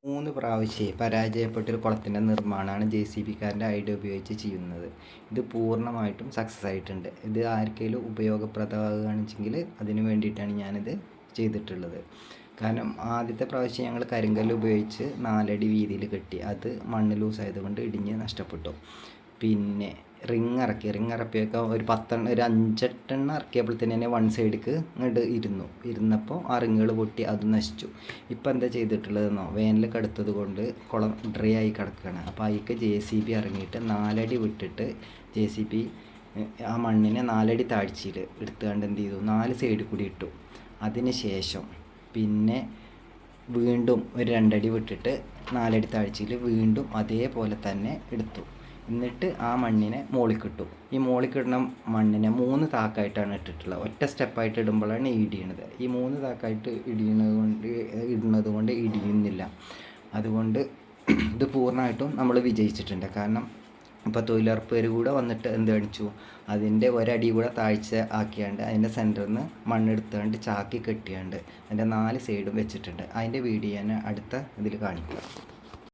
3 പ്രാവശ്യം പരാജയപ്പെട്ടൊരു കുളത്തിൻ്റെ നിർമ്മാണമാണ് JCBക്കാരൻ്റെ ഐഡിയ ഉപയോഗിച്ച് ചെയ്യുന്നത്. ഇത് പൂർണ്ണമായിട്ടും സക്സസ് ആയിട്ടുണ്ട്. ഇത് ആർക്കെങ്കിലും ഉപയോഗപ്രദമാകുകയാണെന്ന് വെച്ചെങ്കിൽ അതിന് വേണ്ടിയിട്ടാണ് ഞാനിത് ചെയ്തിട്ടുള്ളത്. കാരണം ആദ്യത്തെ പ്രാവശ്യം ഞങ്ങൾ കരിങ്കല്ല് ഉപയോഗിച്ച് 4 അടി വീതിയിൽ കെട്ടി. അത് മണ്ണ് ലൂസായതുകൊണ്ട് ഇടിഞ്ഞ് നഷ്ടപ്പെട്ടു. പിന്നെ റിങ് ഇറക്കിയൊക്കെ ഒരു 5-8 എണ്ണം ഇറക്കിയപ്പോഴത്തേന് തന്നെ വൺ സൈഡിക്ക് ഇങ്ങോട്ട് ഇരുന്നപ്പോൾ ആ റിങ്ങുകൾ പൊട്ടി, അത് നശിച്ചു. ഇപ്പം എന്താ ചെയ്തിട്ടുള്ളതെന്നോ, വേനലൊക്കെ അടുത്തത് കൊണ്ട് കുളം ഡ്രൈ ആയി കിടക്കുകയാണ്. അപ്പോൾ അതിലേക്ക് JCB ഇറങ്ങിയിട്ട് 4 അടി വിട്ടിട്ട് JCB ആ മണ്ണിനെ 4 അടി താഴ്ചയിൽ എടുത്തുകൊണ്ട് എന്ത് ചെയ്തു, 4 സൈഡിൽ കൂടി ഇട്ടു. അതിന് ശേഷം പിന്നെ വീണ്ടും ഒരു 2 അടി വിട്ടിട്ട് 4 അടി താഴ്ചയിൽ വീണ്ടും അതേപോലെ തന്നെ എടുത്തു. എന്നിട്ട് ആ മണ്ണിനെ മോളിക്കിട്ടു. ഈ മോളിക്കിടുന്ന മണ്ണിനെ 3 താക്കായിട്ടാണ് ഇട്ടിട്ടുള്ളത്. ഒറ്റ സ്റ്റെപ്പായിട്ട് ഇടുമ്പോഴാണ് ഇടിയണത്. ഈ 3 താക്കായിട്ട് ഇടുന്നത് കൊണ്ട് ഇടിയുന്നില്ല. അതുകൊണ്ട് ഇത് പൂർണ്ണമായിട്ടും നമ്മൾ വിജയിച്ചിട്ടുണ്ട്. കാരണം ഇപ്പോൾ തൊഴിലുറപ്പുകാർ കൂടെ വന്നിട്ട് എന്ത് കാണിച്ചു, അതിൻ്റെ ഒരടി കൂടെ താഴ്ച ആക്കിയാണ്ട് അതിൻ്റെ സെൻറ്ററിൽ നിന്ന് മണ്ണെടുത്തുകൊണ്ട് ചാക്കി കെട്ടിയാണ്ട് അതിൻ്റെ 4 സൈഡും വെച്ചിട്ടുണ്ട്. അതിൻ്റെ വീഡിയോ ഞാൻ അടുത്ത ഇതിൽ കാണിക്കാം.